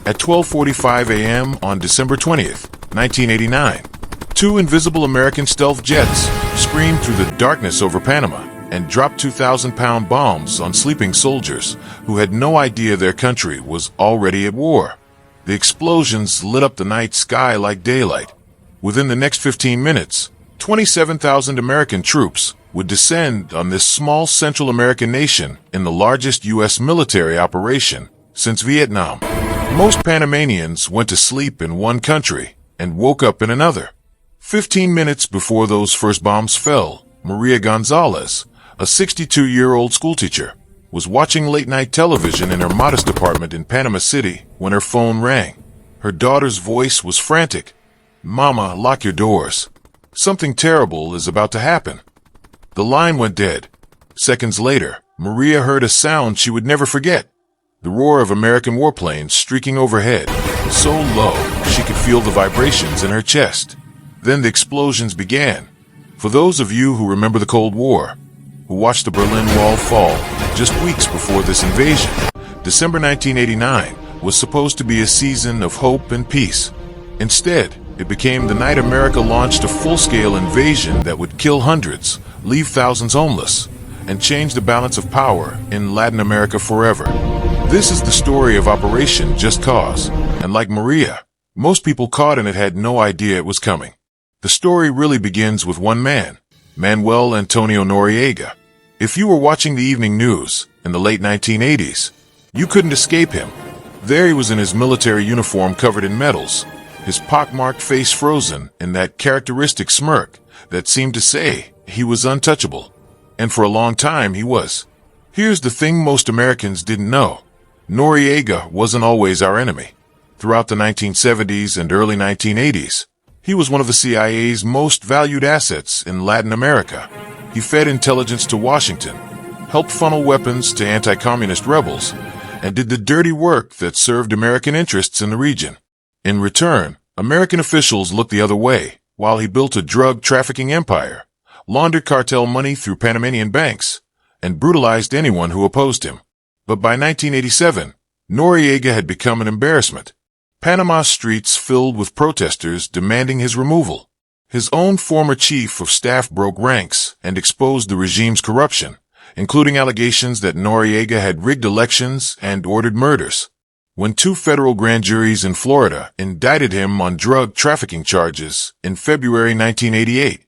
At 12:45 a.m. on December 20th, 1989, two invisible American stealth jets screamed through the darkness over Panama and dropped 2,000-pound bombs on sleeping soldiers who had no idea their country was already at war. The explosions lit up the night sky like daylight. Within the next 15 minutes, 27,000 American troops would descend on this small Central American nation in the largest U.S. military operation since Vietnam. Most Panamanians went to sleep in one country and woke up in another. 15 minutes before those first bombs fell, Maria Gonzalez, a 62-year-old schoolteacher, was watching late-night television in her modest apartment in Panama City when her phone rang. Her daughter's voice was frantic. "Mama, lock your doors. Something terrible is about to happen." The line went dead. Seconds later, Maria heard a sound she would never forget. The roar of American warplanes streaking overhead, so low she could feel the vibrations in her chest. Then the explosions began. For those of you who remember the Cold War, who watched the Berlin Wall fall just weeks before this invasion, December 1989 was supposed to be a season of hope and peace. Instead, it became the night America launched a full-scale invasion that would kill hundreds, leave thousands homeless, and change the balance of power in Latin America forever. This is the story of Operation Just Cause, and like Maria, most people caught in it had no idea it was coming. The story really begins with one man, Manuel Noriega. If you were watching the evening news in the late 1980s, you couldn't escape him. There he was in his military uniform covered in medals, his pockmarked face frozen in that characteristic smirk that seemed to say he was untouchable. And for a long time he was. Here's the thing most Americans didn't know. Noriega wasn't always our enemy. Throughout the 1970s and early 1980s, he was one of the CIA's most valued assets in Latin America. He fed intelligence to Washington, helped funnel weapons to anti-communist rebels, and did the dirty work that served American interests in the region. In return, American officials looked the other way while he built a drug trafficking empire, laundered cartel money through Panamanian banks, and brutalized anyone who opposed him. But by 1987, Noriega had become an embarrassment. Panama's streets filled with protesters demanding his removal. His own former chief of staff broke ranks and exposed the regime's corruption, including allegations that Noriega had rigged elections and ordered murders. When two federal grand juries in Florida indicted him on drug trafficking charges in February 1988,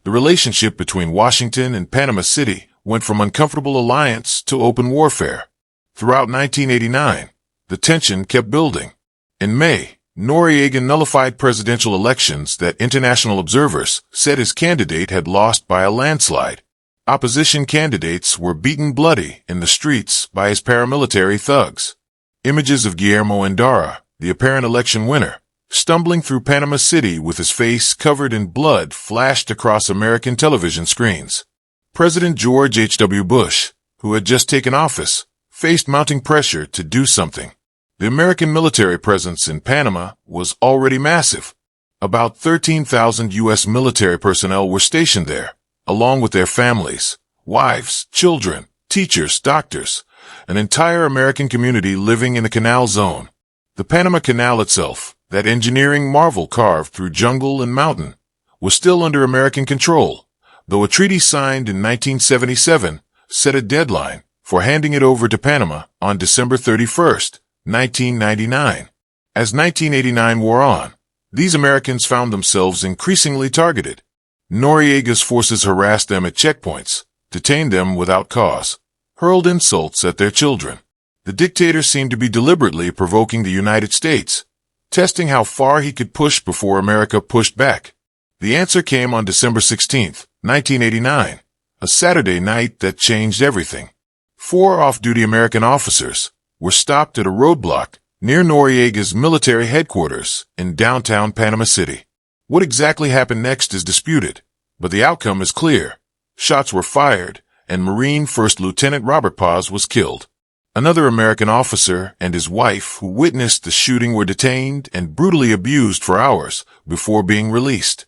the relationship between Washington and Panama City went from uncomfortable alliance to open warfare. Throughout 1989, the tension kept building. In May, Noriega nullified presidential elections that international observers said his candidate had lost by a landslide. Opposition candidates were beaten bloody in the streets by his paramilitary thugs. Images of Guillermo Endara, the apparent election winner, stumbling through Panama City with his face covered in blood flashed across American television screens. President George H.W. Bush, who had just taken office, faced mounting pressure to do something. The American military presence in Panama was already massive. About 13,000 U.S. military personnel were stationed there, along with their families, wives, children, teachers, doctors, an entire American community living in the Canal Zone. The Panama Canal itself, that engineering marvel carved through jungle and mountain, was still under American control, though a treaty signed in 1977 set a deadline for handing it over to Panama on December 31st, 1999. As 1989 wore on, these Americans found themselves increasingly targeted. Noriega's forces harassed them at checkpoints, detained them without cause, hurled insults at their children. The dictator seemed to be deliberately provoking the United States, testing how far he could push before America pushed back. The answer came on December 16th, 1989, a Saturday night that changed everything. 4 off-duty American officers were stopped at a roadblock near Noriega's military headquarters in downtown Panama City. What exactly happened next is disputed, but the outcome is clear. Shots were fired, and Marine First Lieutenant Robert Paz was killed. Another American officer and his wife who witnessed the shooting were detained and brutally abused for hours before being released.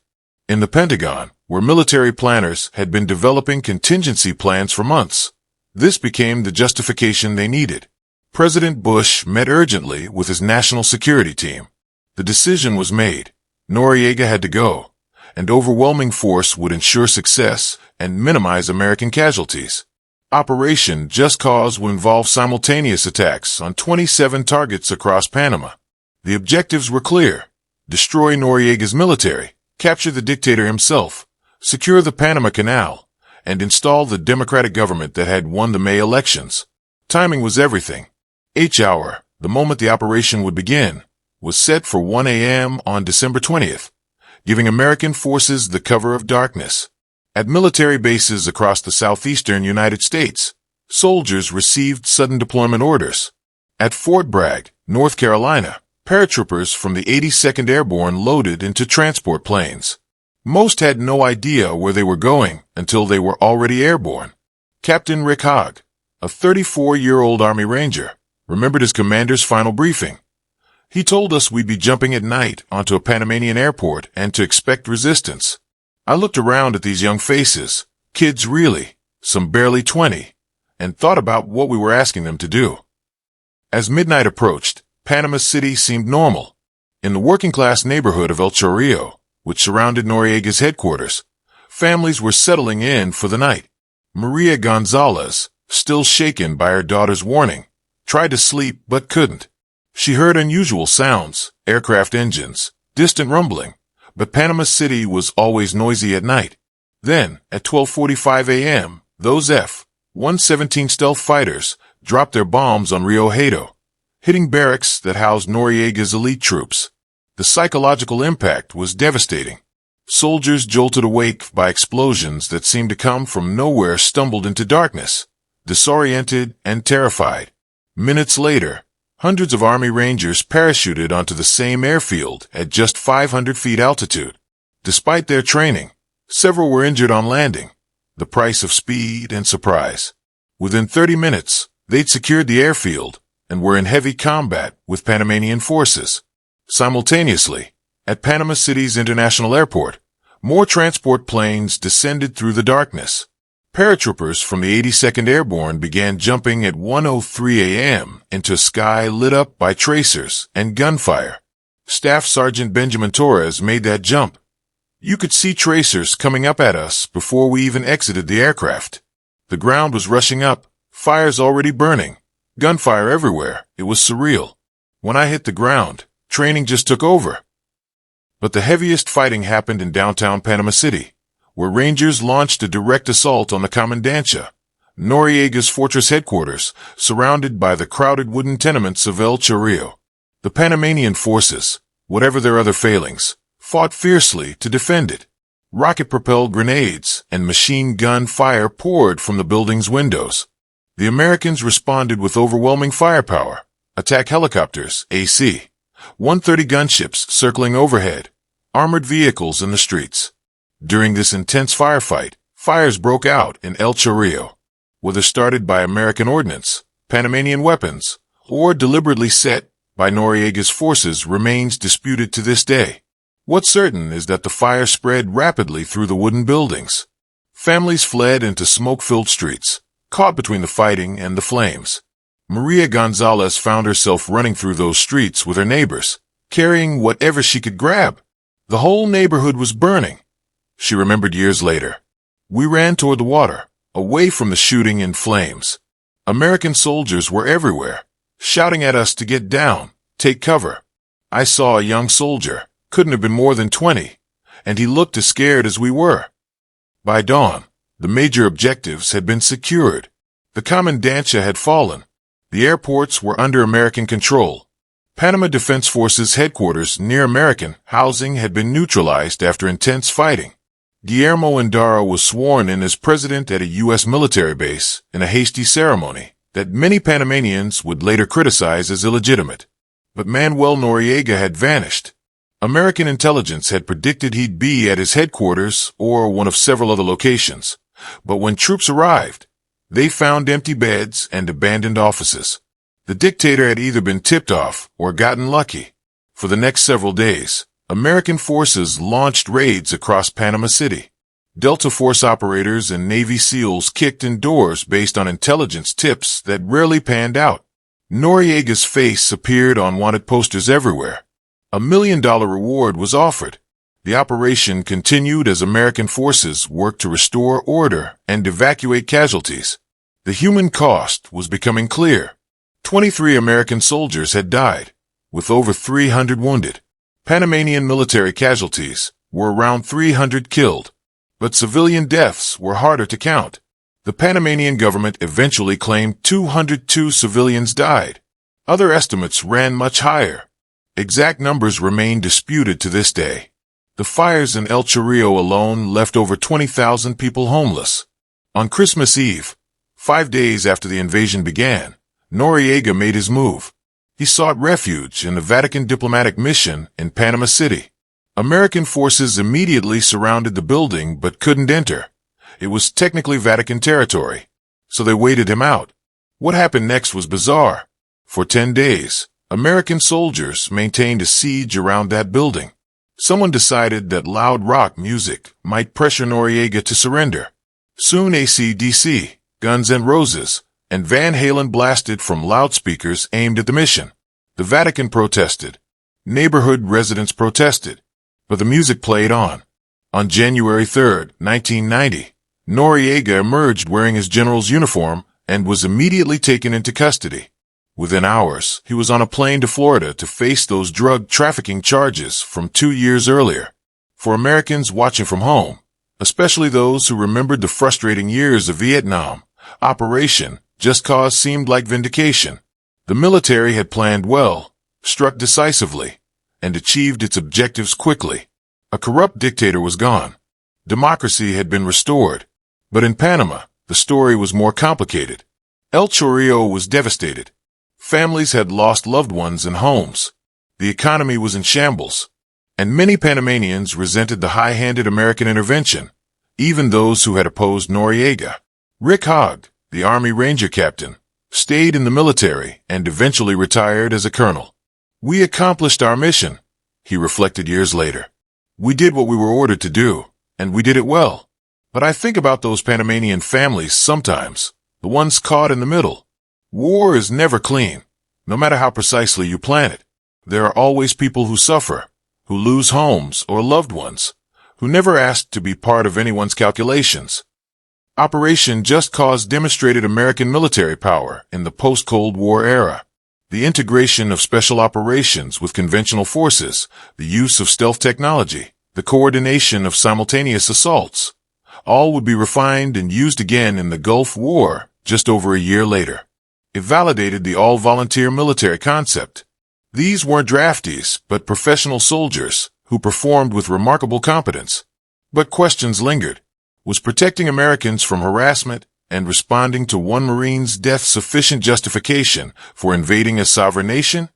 In the Pentagon, where military planners had been developing contingency plans for months, this became the justification they needed. President Bush met urgently with his national security team. The decision was made. Noriega had to go, and overwhelming force would ensure success and minimize American casualties. Operation Just Cause would involve simultaneous attacks on 27 targets across Panama. The objectives were clear: destroy Noriega's military, capture the dictator himself, secure the Panama Canal, and install the democratic government that had won the May elections. Timing was everything. H-hour, the moment the operation would begin, was set for 1 a.m. on December 20th, giving American forces the cover of darkness. At military bases across the southeastern United States, soldiers received sudden deployment orders. At Fort Bragg, North Carolina, paratroopers from the 82nd Airborne loaded into transport planes. Most had no idea where they were going until they were already airborne. Captain Rick Hogg, a 34-year-old Army Ranger, remembered his commander's final briefing. He told us we'd be jumping at night onto a Panamanian airport and to expect resistance. I looked around at these young faces, kids really, some barely 20, and thought about what we were asking them to do. As midnight approached, Panama City seemed normal. In the working-class neighborhood of El Chorrillo, which surrounded Noriega's headquarters, families were settling in for the night. Maria Gonzalez, still shaken by her daughter's warning, tried to sleep but couldn't. She heard unusual sounds, aircraft engines, distant rumbling, but Panama City was always noisy at night. Then, at 12:45 a.m., those F-117 stealth fighters dropped their bombs on Rio Hato, hitting barracks that housed Noriega's elite troops. The psychological impact was devastating. Soldiers jolted awake by explosions that seemed to come from nowhere stumbled into darkness, disoriented and terrified. Minutes later, hundreds of Army Rangers parachuted onto the same airfield at just 500 feet altitude. Despite their training, several were injured on landing, the price of speed and surprise. Within 30 minutes, they'd secured the airfield and were in heavy combat with Panamanian forces. Simultaneously, at Panama City's International Airport, more transport planes descended through the darkness. Paratroopers from the 82nd Airborne began jumping at 1:03 a.m. into a sky lit up by tracers and gunfire. Staff Sergeant Benjamin Torres made that jump. You could see tracers coming up at us before we even exited the aircraft. The ground was rushing up, fires already burning, gunfire everywhere. It was surreal. When I hit the ground, training just took over. But the heaviest fighting happened in downtown Panama City, where Rangers launched a direct assault on the Comandancia, Noriega's fortress headquarters, surrounded by the crowded wooden tenements of El Chorrillo. The Panamanian forces, whatever their other failings, fought fiercely to defend it. Rocket-propelled grenades and machine gun fire poured from the building's windows. The Americans responded with overwhelming firepower, attack helicopters, AC-130 gunships circling overhead, armored vehicles in the streets. During this intense firefight, fires broke out in El Chorrillo. Whether started by American ordnance, Panamanian weapons, or deliberately set by Noriega's forces remains disputed to this day. What's certain is that the fire spread rapidly through the wooden buildings. Families fled into smoke-filled streets, caught between the fighting and the flames. Maria Gonzalez found herself running through those streets with her neighbors, carrying whatever she could grab. The whole neighborhood was burning. She remembered years later. We ran toward the water, away from the shooting and flames. American soldiers were everywhere, shouting at us to get down, take cover. I saw a young soldier, couldn't have been more than 20, and he looked as scared as we were. By dawn, the major objectives had been secured. The Comandancia had fallen. The airports were under American control. Panama Defense Forces headquarters near American housing had been neutralized after intense fighting. Guillermo Endara was sworn in as president at a U.S. military base in a hasty ceremony that many Panamanians would later criticize as illegitimate. But Manuel Noriega had vanished. American intelligence had predicted he'd be at his headquarters or one of several other locations. But when troops arrived, they found empty beds and abandoned offices. The dictator had either been tipped off or gotten lucky. For the next several days, American forces launched raids across Panama City. Delta Force operators and Navy SEALs kicked in doors based on intelligence tips that rarely panned out. Noriega's face appeared on wanted posters everywhere. $1 million reward was offered. The operation continued as American forces worked to restore order and evacuate casualties. The human cost was becoming clear. 23 American soldiers had died, with over 300 wounded. Panamanian military casualties were around 300 killed, but civilian deaths were harder to count. The Panamanian government eventually claimed 202 civilians died. Other estimates ran much higher. Exact numbers remain disputed to this day. The fires in El Chorrillo alone left over 20,000 people homeless. On Christmas Eve, 5 days after the invasion began, Noriega made his move. He sought refuge in the Vatican diplomatic mission in Panama City. American forces immediately surrounded the building but couldn't enter. It was technically Vatican territory, so they waited him out. What happened next was bizarre. For 10 days, American soldiers maintained a siege around that building. Someone decided that loud rock music might pressure Noriega to surrender. Soon AC/DC, Guns N' Roses, and Van Halen blasted from loudspeakers aimed at the mission. The Vatican protested. Neighborhood residents protested. But the music played on. On January 3, 1990, Noriega emerged wearing his general's uniform and was immediately taken into custody. Within hours, he was on a plane to Florida to face those drug trafficking charges from 2 years earlier. For Americans watching from home, especially those who remembered the frustrating years of Vietnam, Operation Just Cause seemed like vindication. The military had planned well, struck decisively, and achieved its objectives quickly. A corrupt dictator was gone. Democracy had been restored. But in Panama, the story was more complicated. El Chorrillo was devastated. Families had lost loved ones and homes. The economy was in shambles. And many Panamanians resented the high-handed American intervention, even those who had opposed Noriega. Rick Hogg, the Army Ranger captain, stayed in the military and eventually retired as a colonel. "We accomplished our mission," he reflected years later. "We did what we were ordered to do, and we did it well. But I think about those Panamanian families sometimes, the ones caught in the middle. War is never clean, no matter how precisely you plan it. There are always people who suffer, who lose homes or loved ones, who never asked to be part of anyone's calculations." Operation Just Cause demonstrated American military power in the post-Cold War era. The integration of special operations with conventional forces, the use of stealth technology, the coordination of simultaneous assaults, all would be refined and used again in the Gulf War just over a year later. It validated the all-volunteer military concept. These weren't draftees, but professional soldiers who performed with remarkable competence. But questions lingered. Was protecting Americans from harassment and responding to one Marine's death sufficient justification for invading a sovereign nation?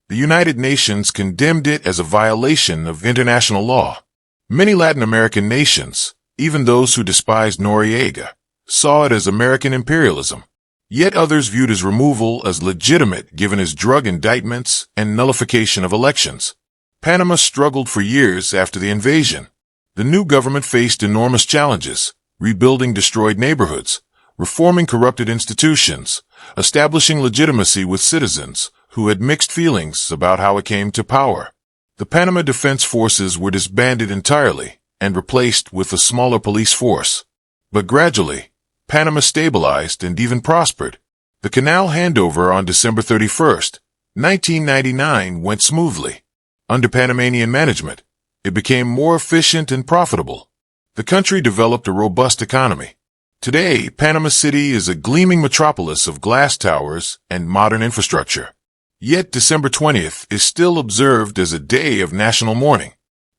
The United Nations condemned it as a violation of international law. Many Latin American nations, even those who despised Noriega, saw it as American imperialism. Yet others viewed his removal as legitimate given his drug indictments and nullification of elections. Panama struggled for years after the invasion. The new government faced enormous challenges, rebuilding destroyed neighborhoods, reforming corrupted institutions, establishing legitimacy with citizens who had mixed feelings about how it came to power. The Panama Defense Forces were disbanded entirely and replaced with a smaller police force. But gradually, Panama stabilized and even prospered. The canal handover on December 31, 1999 went smoothly. Under Panamanian management, it became more efficient and profitable. The country developed a robust economy. Today, Panama City is a gleaming metropolis of glass towers and modern infrastructure. Yet December 20th is still observed as a day of national mourning.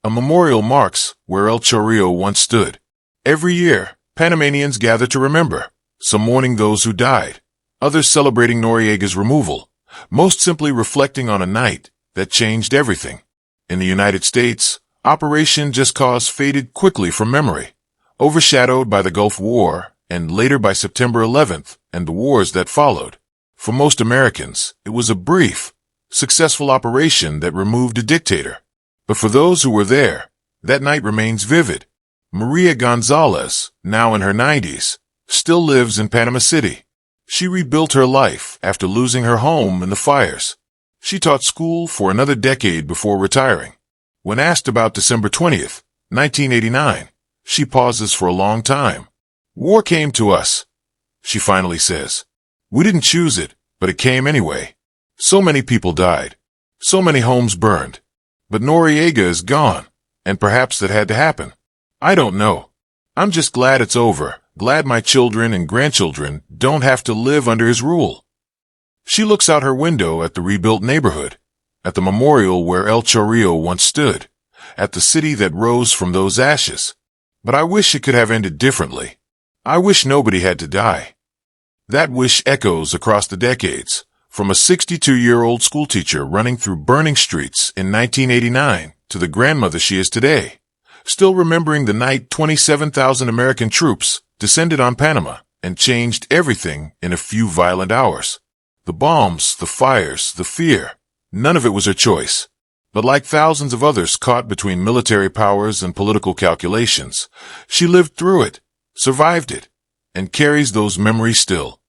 A memorial marks where El Chorrillo once stood. Every year, Panamanians gather to remember, some mourning those who died, others celebrating Noriega's removal, most simply reflecting on a night that changed everything. In the United States, Operation Just Cause faded quickly from memory, overshadowed by the Gulf War and later by September 11th and the wars that followed. For most Americans, it was a brief, successful operation that removed a dictator. But for those who were there, that night remains vivid. Maria Gonzalez, now in her 90s, still lives in Panama City. She rebuilt her life after losing her home in the fires. She taught school for another decade before retiring. When asked about December 20th, 1989, she pauses for a long time. War came to us, she finally says. We didn't choose it, but it came anyway. So many people died. So many homes burned. But Noriega is gone, and perhaps that had to happen. I don't know. I'm just glad it's over, glad my children and grandchildren don't have to live under his rule. She looks out her window at the rebuilt neighborhood, at the memorial where El Chorrillo once stood, at the city that rose from those ashes. But I wish it could have ended differently. I wish nobody had to die. That wish echoes across the decades, from a 62-year-old schoolteacher running through burning streets in 1989 to the grandmother she is today, still remembering the night 27,000 American troops descended on Panama and changed everything in a few violent hours. The bombs, the fires, the fear, none of it was her choice. But like thousands of others caught between military powers and political calculations, she lived through it, survived it, and carries those memories still.